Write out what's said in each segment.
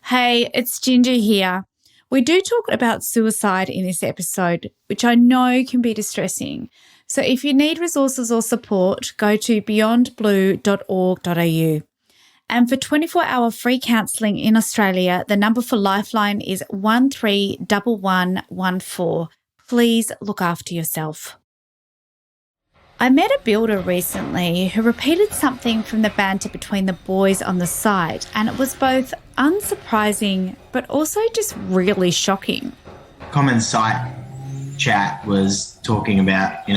Hey, it's Ginger here. We do talk about suicide in this episode, which I know can be distressing. So if you need resources or support, go to beyondblue.org.au. And for 24-hour free counselling in Australia, the number for Lifeline is 131114. Please look after yourself. I met a builder recently who repeated something from the banter between the boys on the site, and it was both unsurprising but also just really shocking. Common site chat was talking about,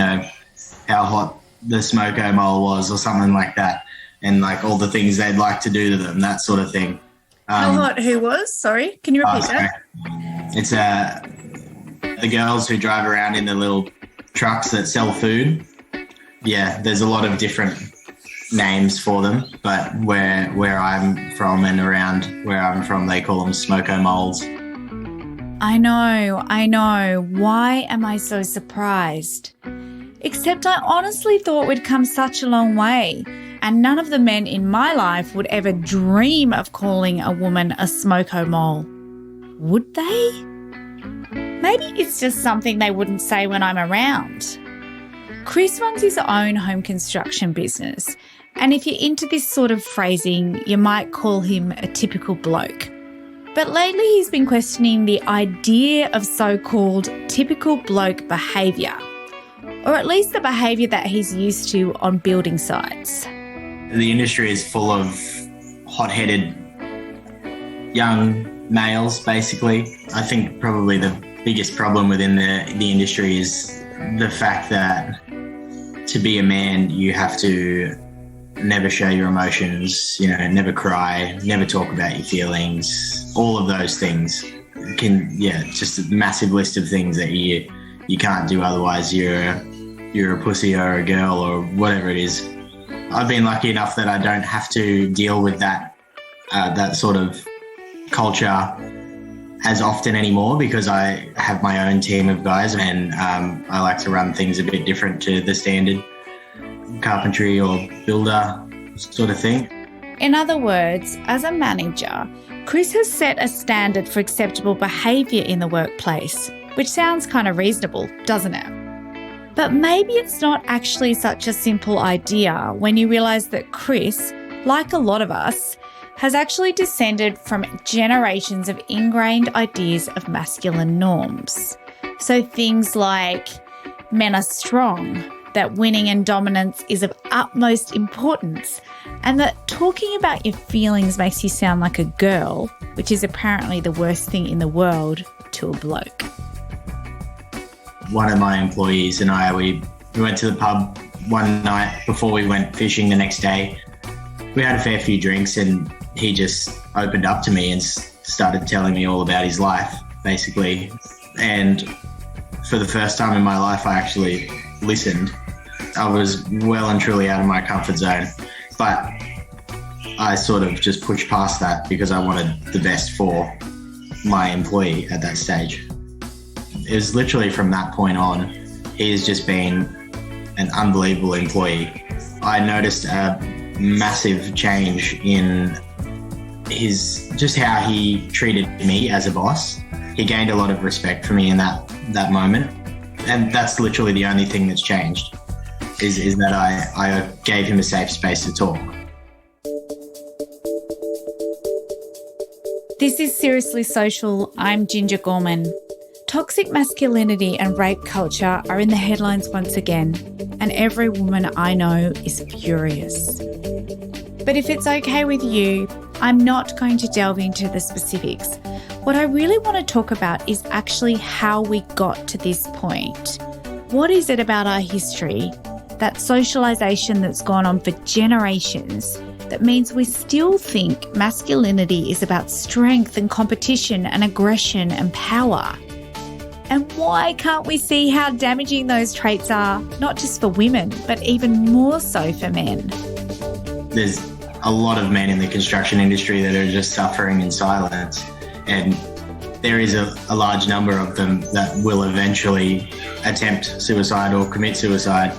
how hot the smoko mole was or something like that, and like all the things they'd like to do to them, that sort of thing. How hot who was? Sorry, can you repeat that? It's the girls who drive around in the little trucks that sell food. Yeah, there's a lot of different names for them, but where I'm from and around where I'm from, they call them smoko moles. I know. Why am I so surprised? Except I honestly thought we'd come such a long way, and none of the men in my life would ever dream of calling a woman a smoko mole. Would they? Maybe it's just something they wouldn't say when I'm around. Chris runs his own home construction business, and if you're into this sort of phrasing, you might call him a typical bloke. But lately he's been questioning the idea of so-called typical bloke behaviour, or at least the behaviour that he's used to on building sites. The industry is full of hot-headed young males, basically. I think probably the biggest problem within the industry is the fact that to be a man, you have to never show your emotions, never cry, never talk about your feelings, all of those things. Just a massive list of things that you can't do, otherwise you're a pussy or a girl or whatever it is. I've been lucky enough that I don't have to deal with that sort of culture as often anymore, because I have my own team of guys, and I like to run things a bit different to the standard carpentry or builder sort of thing. In other words, as a manager, Chris has set a standard for acceptable behaviour in the workplace, which sounds kind of reasonable, doesn't it? But maybe it's not actually such a simple idea when you realise that Chris, like a lot of us, has actually descended from generations of ingrained ideas of masculine norms. So things like men are strong, that winning and dominance is of utmost importance, and that talking about your feelings makes you sound like a girl, which is apparently the worst thing in the world to a bloke. One of my employees and I, we went to the pub one night before we went fishing the next day. We had a fair few drinks, and he just opened up to me and started telling me all about his life, basically. And for the first time in my life, I actually listened. I was well and truly out of my comfort zone, but I sort of just pushed past that because I wanted the best for my employee at that stage. It was literally from that point on, he has just been an unbelievable employee. I noticed a massive change in just how he treated me as a boss. He gained a lot of respect for me in that moment, and that's literally the only thing that's changed, is that I gave him a safe space to talk. This is Seriously Social. I'm Ginger Gorman. Toxic masculinity and rape culture are in the headlines once again, and every woman I know is furious. But if it's okay with you, I'm not going to delve into the specifics. What I really want to talk about is actually how we got to this point. What is it about our history, that socialization that's gone on for generations, that means we still think masculinity is about strength and competition and aggression and power? And why can't we see how damaging those traits are, not just for women, but even more so for men? There's a lot of men in the construction industry that are just suffering in silence, and there is a large number of them that will eventually attempt suicide or commit suicide.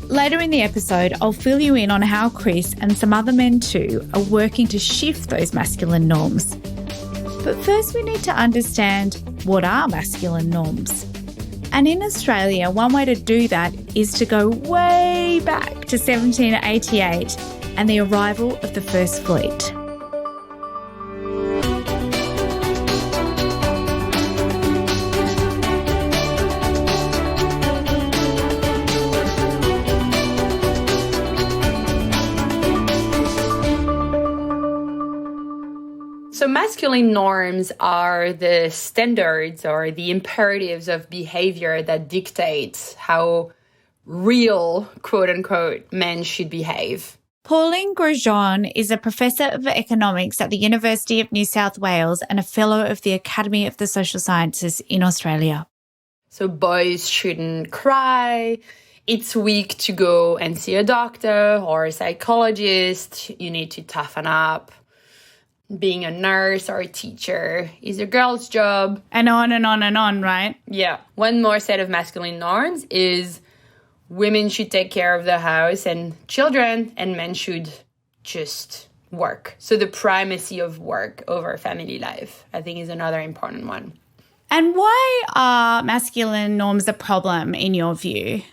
Later in the episode, I'll fill you in on how Chris and some other men too are working to shift those masculine norms. But first we need to understand, what are masculine norms? And in Australia, one way to do that is to go way back to 1788 and the arrival of the first fleet. So masculine norms are the standards or the imperatives of behavior that dictate how real, quote unquote, men should behave. Pauline Grosjean is a professor of economics at the University of New South Wales and a fellow of the Academy of the Social Sciences in Australia. So boys shouldn't cry. It's weak to go and see a doctor or a psychologist. You need to toughen up. Being a nurse or a teacher is a girl's job. And on and on and on, right? Yeah. One more set of masculine norms is women should take care of the house and children, and men should just work. So the primacy of work over family life, I think, is another important one. And why are masculine norms a problem in your view?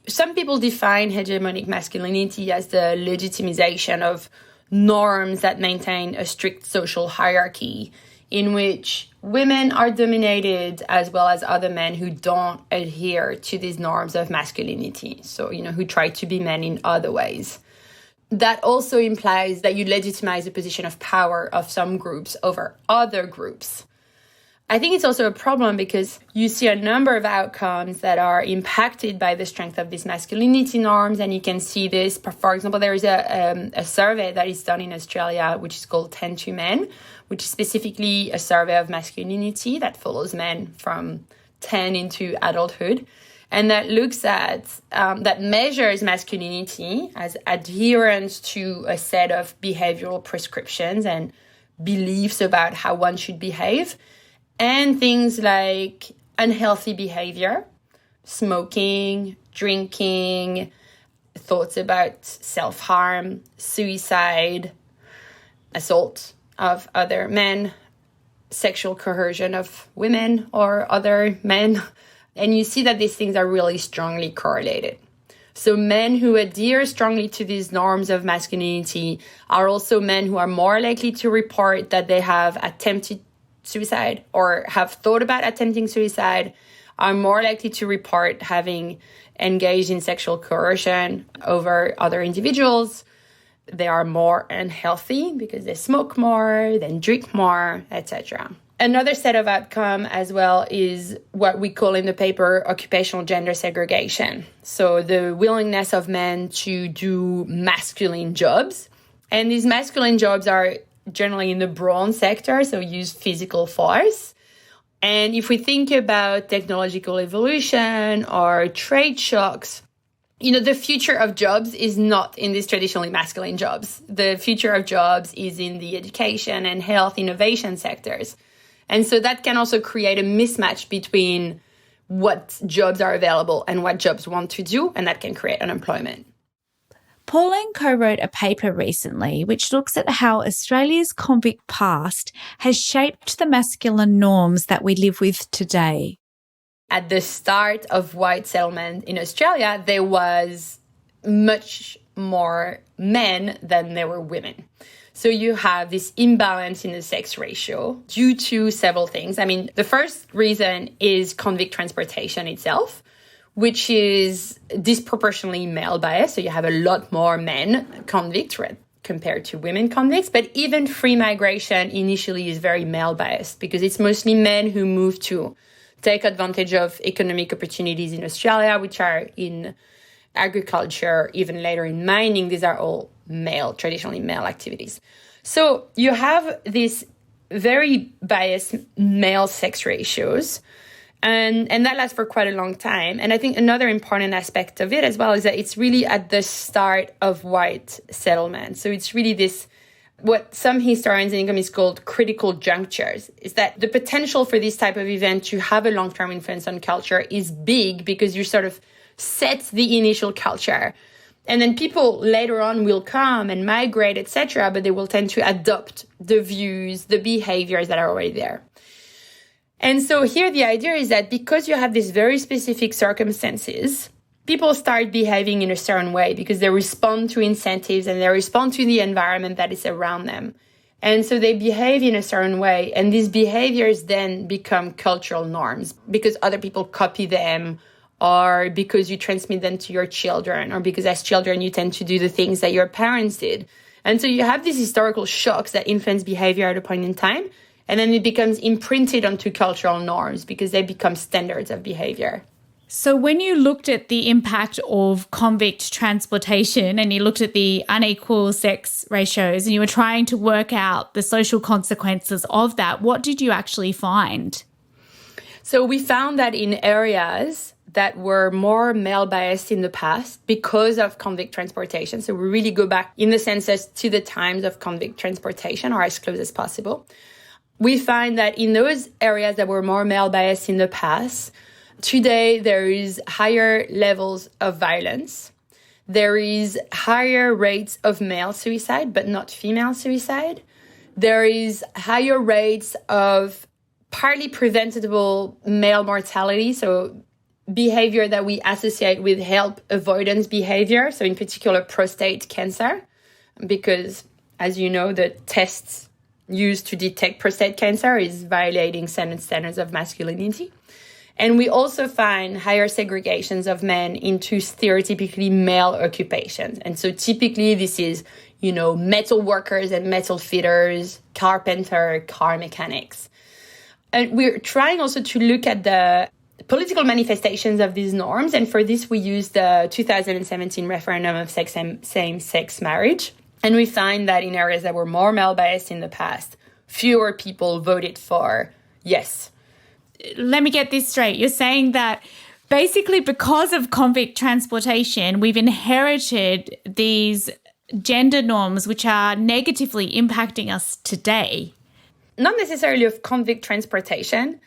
Some people define hegemonic masculinity as the legitimization of norms that maintain a strict social hierarchy in which women are dominated as well as other men who don't adhere to these norms of masculinity. So, who try to be men in other ways. That also implies that you legitimize the position of power of some groups over other groups. I think it's also a problem because you see a number of outcomes that are impacted by the strength of these masculinity norms. And you can see this, for example, there is a survey that is done in Australia, which is called 10 to Men, which is specifically a survey of masculinity that follows men from 10 into adulthood. And that looks at, that measures masculinity as adherence to a set of behavioral prescriptions and beliefs about how one should behave. And things like unhealthy behavior, smoking, drinking, thoughts about self-harm, suicide, assault of other men, sexual coercion of women or other men. And you see that these things are really strongly correlated. So men who adhere strongly to these norms of masculinity are also men who are more likely to report that they have attempted suicide or have thought about attempting suicide, are more likely to report having engaged in sexual coercion over other individuals. They are more unhealthy because they smoke more, then drink more, etc. Another set of outcome as well is what we call in the paper occupational gender segregation. So the willingness of men to do masculine jobs. And these masculine jobs are generally in the brawn sector, so use physical force. And if we think about technological evolution or trade shocks, the future of jobs is not in these traditionally masculine jobs. The future of jobs is in the education and health innovation sectors. And so that can also create a mismatch between what jobs are available and what jobs want to do, and that can create unemployment. Pauline co-wrote a paper recently which looks at how Australia's convict past has shaped the masculine norms that we live with today. At the start of white settlement in Australia, there was much more men than there were women. So you have this imbalance in the sex ratio due to several things. The first reason is convict transportation itself, which is disproportionately male biased. So you have a lot more men convicts compared to women convicts. But even free migration initially is very male biased because it's mostly men who move to take advantage of economic opportunities in Australia, which are in agriculture, even later in mining. These are all traditionally male activities. So you have these very biased male sex ratios. And that lasts for quite a long time. And I think another important aspect of it as well is that it's really at the start of white settlement. So it's really this, what some historians in economics called critical junctures, is that the potential for this type of event to have a long-term influence on culture is big because you sort of set the initial culture. And then people later on will come and migrate, etc., but they will tend to adopt the views, the behaviors that are already there. And so here the idea is that because you have these very specific circumstances, people start behaving in a certain way because they respond to incentives and they respond to the environment that is around them. And so they behave in a certain way. And these behaviors then become cultural norms because other people copy them, or because you transmit them to your children, or because as children you tend to do the things that your parents did. And so you have these historical shocks that influence behavior at a point in time, and then it becomes imprinted onto cultural norms because they become standards of behavior. So when you looked at the impact of convict transportation and you looked at the unequal sex ratios and you were trying to work out the social consequences of that, what did you actually find? So we found that in areas that were more male biased in the past because of convict transportation. So we really go back in the census to the times of convict transportation, or as close as possible. We find that in those areas that were more male biased in the past, today there is higher levels of violence. There is higher rates of male suicide, but not female suicide. There is higher rates of partly preventable male mortality, so behavior that we associate with health avoidance behavior, so in particular prostate cancer, because as you know, the tests used to detect prostate cancer is violating standards of masculinity. And we also find higher segregations of men into stereotypically male occupations. And so typically this is, metal workers and metal fitters, carpenter, car mechanics. And we're trying also to look at the political manifestations of these norms. And for this, we use the 2017 referendum of same-sex marriage. And we find that in areas that were more male-biased in the past, fewer people voted for yes. Let me get this straight. You're saying that basically because of convict transportation, we've inherited these gender norms which are negatively impacting us today. Not necessarily of convict transportation,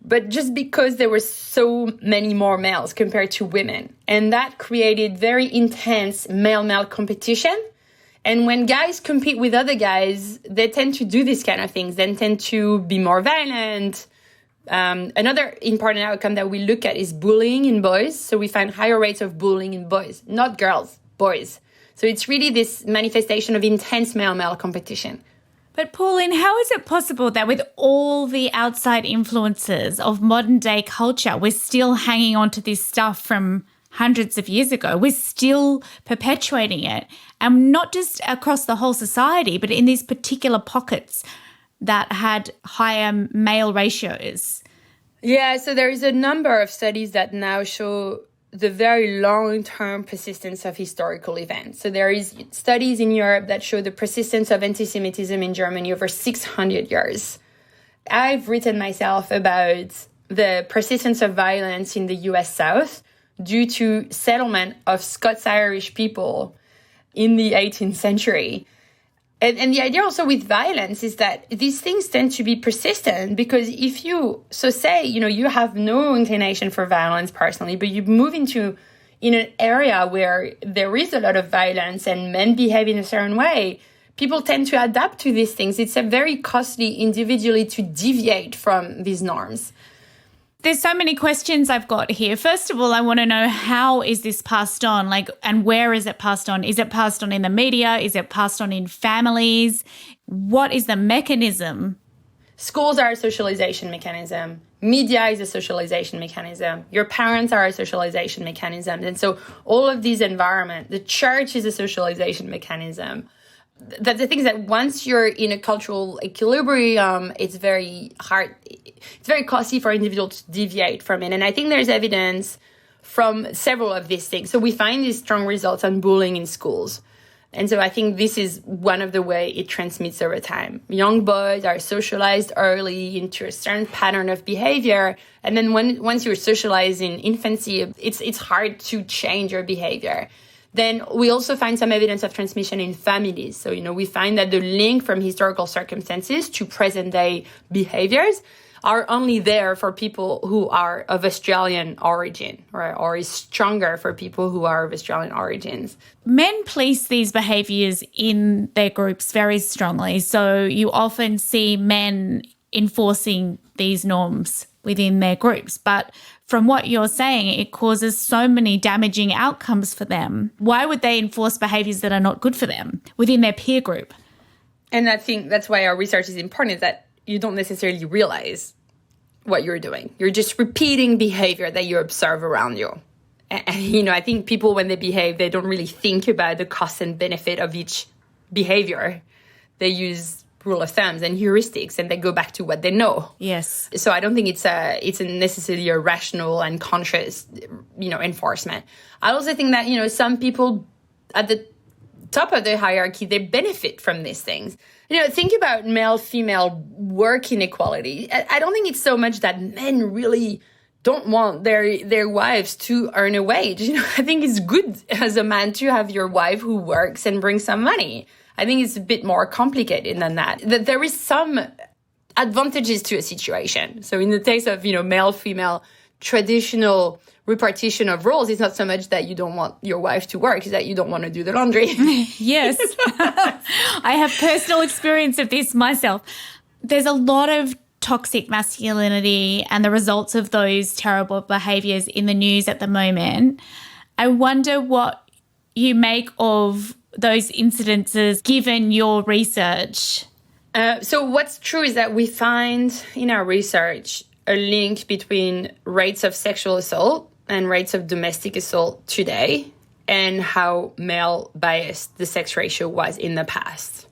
but just because there were so many more males compared to women. And that created very intense male-male competition. And when guys compete with other guys, they tend to do these kind of things. They tend to be more violent. Another important outcome that we look at is bullying in boys. So we find higher rates of bullying in boys, not girls, boys. So it's really this manifestation of intense male-male competition. But Pauline, how is it possible that with all the outside influences of modern day culture, we're still hanging on to this stuff from hundreds of years ago? We're still perpetuating it, and not just across the whole society, but in these particular pockets that had higher male ratios. Yeah, so there is a number of studies that now show the very long-term persistence of historical events. So there is studies in Europe that show the persistence of anti-Semitism in Germany over 600 years. I've written myself about the persistence of violence in the US South due to settlement of Scots-Irish people in the 18th century. And the idea also with violence is that these things tend to be persistent because if you, say, you have no inclination for violence personally, but you move in an area where there is a lot of violence and men behave in a certain way, people tend to adapt to these things. It's a very costly individually to deviate from these norms. There's so many questions I've got here. First of all, I want to know, how is this passed on? And where is it passed on? Is it passed on in the media? Is it passed on in families? What is the mechanism? Schools are a socialization mechanism. Media is a socialization mechanism. Your parents are a socialization mechanism. And so all of these environments, the church is a socialization mechanism. The thing is that once you're in a cultural equilibrium, it's very hard, it's very costly for individuals to deviate from it. And I think there's evidence from several of these things. So we find these strong results on bullying in schools. And so I think this is one of the way it transmits over time. Young boys are socialized early into a certain pattern of behavior. And then once you're socialized in infancy, it's hard to change your behavior. Then we also find some evidence of transmission in families. So, we find that the link from historical circumstances to present day behaviors are only there for people who are of Australian origin, right? Or is stronger for people who are of Australian origins. Men police these behaviours in their groups very strongly. So you often see men enforcing these norms within their groups. But from what you're saying, it causes so many damaging outcomes for them. Why would they enforce behaviours that are not good for them within their peer group? And I think that's why our research is important, is that you don't necessarily realize what you're doing. You're just repeating behavior that you observe around you. And, I think people, when they behave, they don't really think about the cost and benefit of each behavior. They use rule of thumbs and heuristics, and they go back to what they know. Yes. So I don't think it's necessarily a rational and conscious, enforcement. I also think that, some people at the top of the hierarchy, they benefit from these things. Think about male-female work inequality. I don't think it's so much that men really don't want their wives to earn a wage. I think it's good as a man to have your wife who works and brings some money. I think it's a bit more complicated than that. That there is some advantages to a situation. So in the case of, male-female traditional repartition of roles, it's not so much that you don't want your wife to work, it's that you don't want to do the laundry. Yes. I have personal experience of this myself. There's a lot of toxic masculinity and the results of those terrible behaviours in the news at the moment. I wonder what you make of those incidences given your research. So what's true is that we find in our research a link between rates of sexual assault and rates of domestic assault today and how male biased the sex ratio was in the past.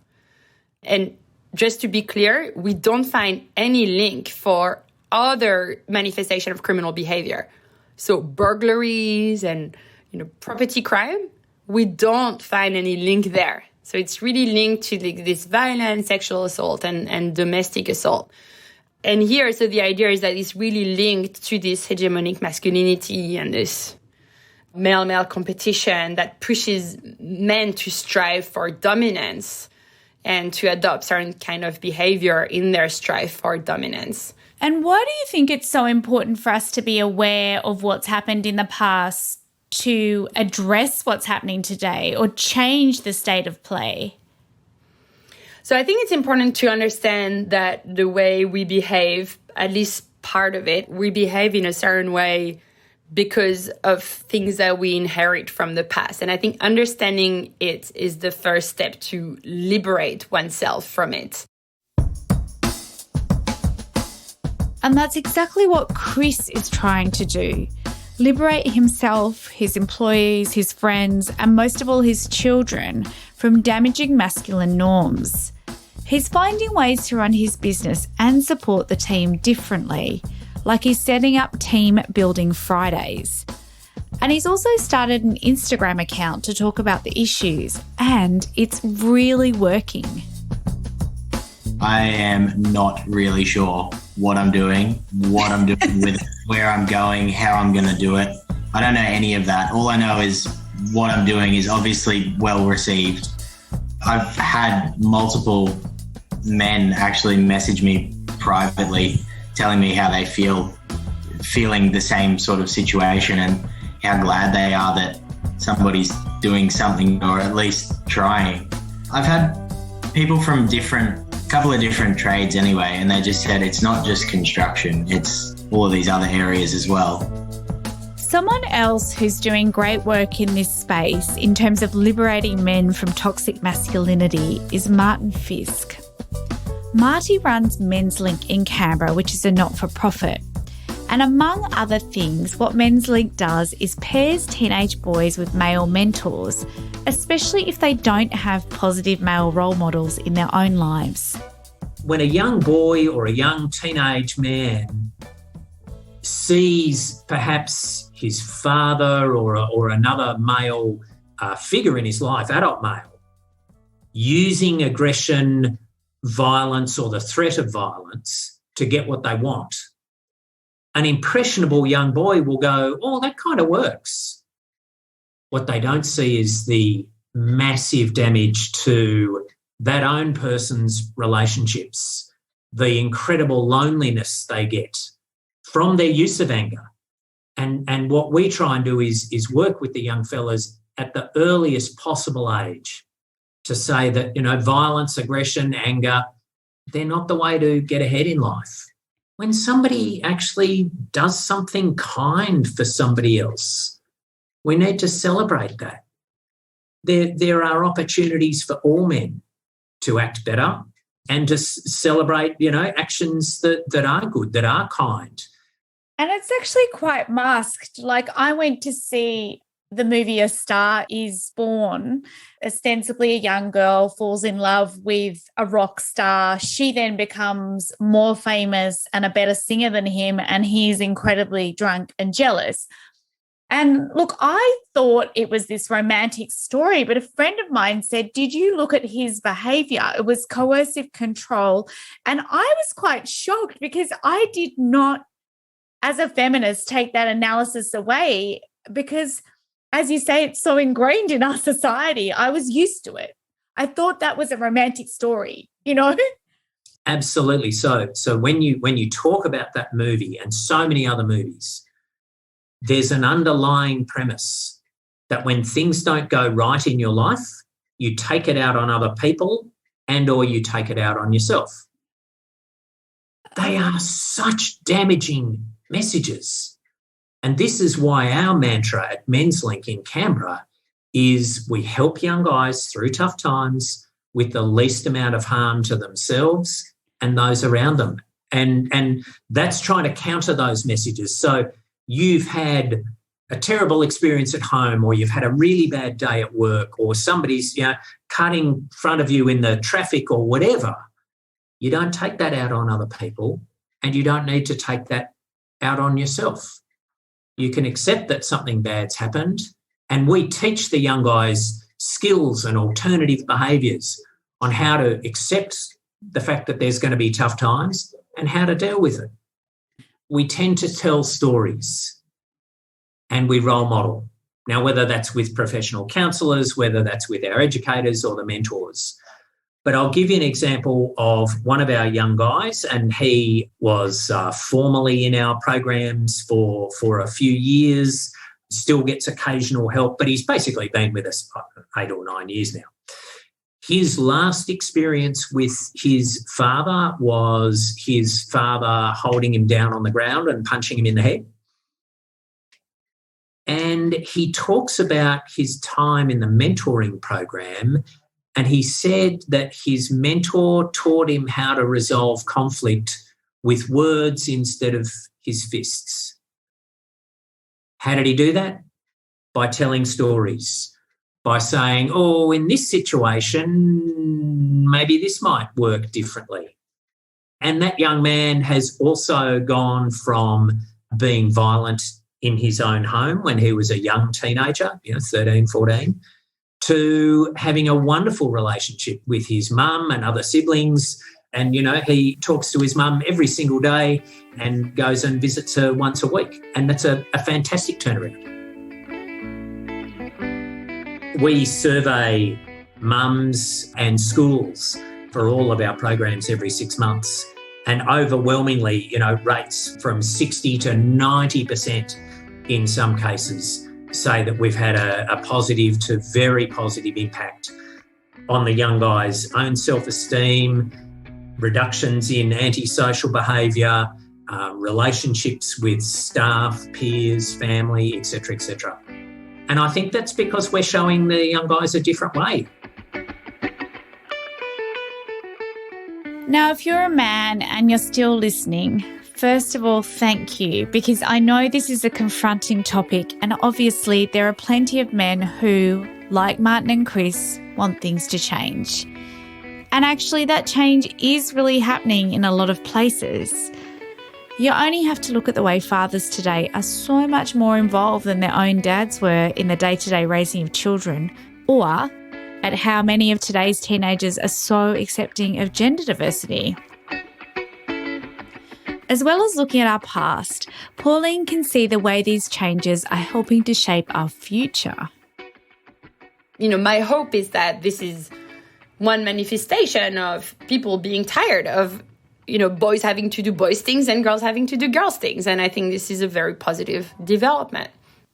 And just to be clear, we don't find any link for other manifestation of criminal behavior. So burglaries and property crime, we don't find any link there. So it's really linked to this violent sexual assault and domestic assault. And here, so the idea is that it's really linked to this hegemonic masculinity and this male-male competition that pushes men to strive for dominance and to adopt certain kind of behavior in their strive for dominance. And why do you think it's so important for us to be aware of what's happened in the past to address what's happening today or change the state of play? So I think it's important to understand that the way we behave, at least part of it, we behave in a certain way because of things that we inherit from the past. And I think understanding it is the first step to liberate oneself from it. And that's exactly what Chris is trying to do. Liberate himself, his employees, his friends, and most of all his children from damaging masculine norms. He's finding ways to run his business and support the team differently, like he's setting up team building Fridays. And he's also started an Instagram account to talk about the issues, and it's really working. I am not really sure what I'm doing with it, where I'm going, how I'm going to do it. I don't know any of that. All I know is what I'm doing is obviously well received. I've had multiple men actually message me privately telling me how they feeling the same sort of situation and how glad they are that somebody's doing something or at least trying. I've had people from couple of different trades anyway, and they just said it's not just construction, it's all of these other areas as well. Someone else who's doing great work in this space in terms of liberating men from toxic masculinity is Martin Fisk. Marty runs Men's Link in Canberra, which is a not-for-profit. And among other things, what Men's Link does is pairs teenage boys with male mentors, especially if they don't have positive male role models in their own lives. When a young boy or a young teenage man sees perhaps his father or another male figure in his life, adult male, using aggression, violence or the threat of violence to get what they want, an impressionable young boy will go, oh, that kind of works. What they don't see is the massive damage to that own person's relationships, the incredible loneliness they get from their use of anger. And what we try and do is work with the young fellas at the earliest possible age to say that, violence, aggression, anger, they're not the way to get ahead in life. When somebody actually does something kind for somebody else, we need to celebrate that. There are opportunities for all men to act better and to celebrate, actions that are good, that are kind. And it's actually quite masked. Like, I went to see the movie A Star Is Born. Ostensibly a young girl falls in love with a rock star. She then becomes more famous and a better singer than him, and he's incredibly drunk and jealous. And look, I thought it was this romantic story, but a friend of mine said, did you look at his behaviour? It was coercive control. And I was quite shocked because I did not, as a feminist, take that analysis away because, as you say, it's so ingrained in our society. I was used to it. I thought that was a romantic story, Absolutely. So when you talk about that movie and so many other movies, there's an underlying premise that when things don't go right in your life, you take it out on other people or you take it out on yourself. They are such damaging messages. And this is why our mantra at Men's Link in Canberra is we help young guys through tough times with the least amount of harm to themselves and those around them. And that's trying to counter those messages. So you've had a terrible experience at home, or you've had a really bad day at work, or somebody's cut in front of you in the traffic or whatever. You don't take that out on other people, and you don't need to take that out on yourself. You can accept that something bad's happened, and we teach the young guys skills and alternative behaviours on how to accept the fact that there's going to be tough times and how to deal with it. We tend to tell stories and we role model. Now, whether that's with professional counsellors, whether that's with our educators or the mentors. But I'll give you an example of one of our young guys, and he was formerly in our programs for a few years, still gets occasional help, but he's basically been with us 8 or 9 years now. His last experience with his father was his father holding him down on the ground and punching him in the head. And he talks about his time in the mentoring program, and he said that his mentor taught him how to resolve conflict with words instead of his fists. How did he do that? By telling stories. By saying, in this situation, maybe this might work differently. And that young man has also gone from being violent in his own home when he was a young teenager, 13, 14, to having a wonderful relationship with his mum and other siblings. And, he talks to his mum every single day and goes and visits her once a week. And that's a fantastic turnaround. We survey mums and schools for all of our programs every 6 months, and overwhelmingly, rates from 60 to 90% in some cases say that we've had a positive to very positive impact on the young guy's own self-esteem, reductions in antisocial behaviour, relationships with staff, peers, family, etc., etc. And I think that's because we're showing the young guys a different way. Now, if you're a man and you're still listening, first of all, thank you, because I know this is a confronting topic, and obviously there are plenty of men who, like Martin and Chris, want things to change. And actually that change is really happening in a lot of places. You only have to look at the way fathers today are so much more involved than their own dads were in the day-to-day raising of children, or at how many of today's teenagers are so accepting of gender diversity. As well as looking at our past, Pauline can see the way these changes are helping to shape our future. my hope is that this is one manifestation of people being tired of, boys having to do boys things and girls having to do girls things. And I think this is a very positive development.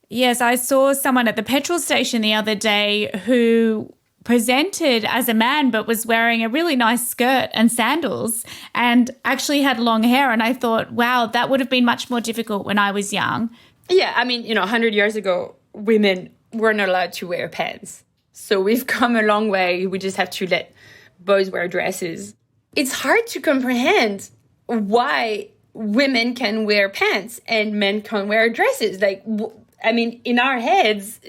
Yes, I saw someone at the petrol station the other day who presented as a man but was wearing a really nice skirt and sandals and actually had long hair. And I thought, wow, that would have been much more difficult when I was young. Yeah, 100 years ago, women were not allowed to wear pants. So we've come a long way. We just have to let boys wear dresses. It's hard to comprehend why women can wear pants and men can't wear dresses. In our heads,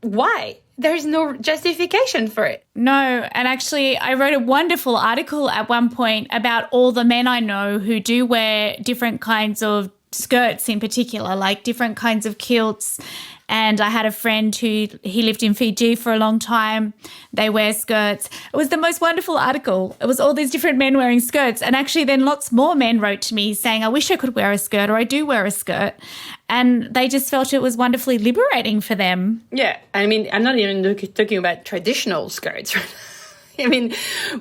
why? There's no justification for it. No, and actually I wrote a wonderful article at one point about all the men I know who do wear different kinds of skirts in particular, like different kinds of kilts. And I had a friend he lived in Fiji for a long time. They wear skirts. It was the most wonderful article. It was all these different men wearing skirts. And actually then lots more men wrote to me saying, I wish I could wear a skirt, or I do wear a skirt. And they just felt it was wonderfully liberating for them. Yeah. I'm not even talking about traditional skirts. When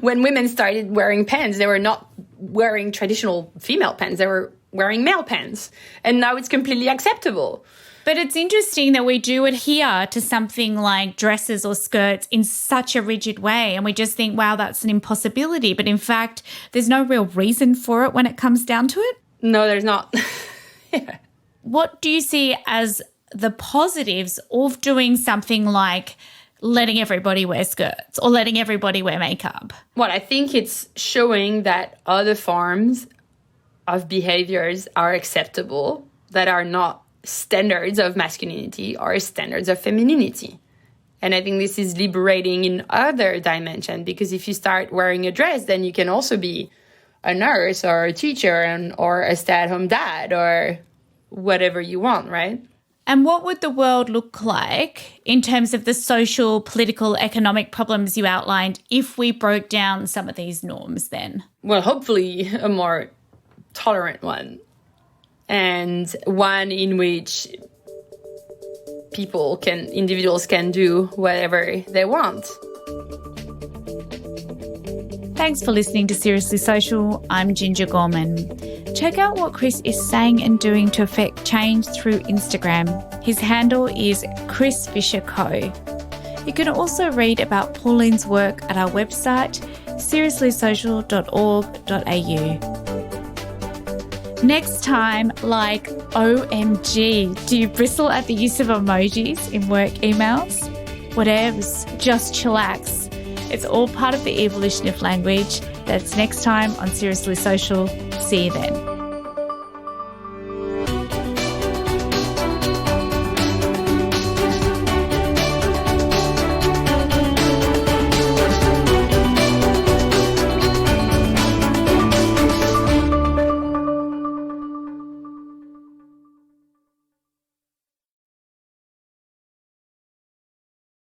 women started wearing pants, they were not wearing traditional female pants. They were wearing male pants. And now it's completely acceptable. But it's interesting that we do adhere to something like dresses or skirts in such a rigid way, and we just think, wow, that's an impossibility. But in fact, there's no real reason for it when it comes down to it. No, there's not. Yeah. What do you see as the positives of doing something like letting everybody wear skirts or letting everybody wear makeup? Well, I think it's showing that other forms of behaviours are acceptable that are not standards of masculinity or standards of femininity. And I think this is liberating in other dimensions, because if you start wearing a dress, then you can also be a nurse or a teacher or a stay-at-home dad or whatever you want, right? And what would the world look like in terms of the social, political, economic problems you outlined if we broke down some of these norms then? Well, hopefully a more tolerant one, and one in which individuals can do whatever they want. Thanks for listening to Seriously Social. I'm Ginger Gorman. Check out what Chris is saying and doing to affect change through Instagram. His handle is Chris Fisher Co. You can also read about Pauline's work at our website, seriouslysocial.org.au. Next time, like, OMG, do you bristle at the use of emojis in work emails? Whatevs, just chillax. It's all part of the evolution of language. That's next time on Seriously Social. See you then.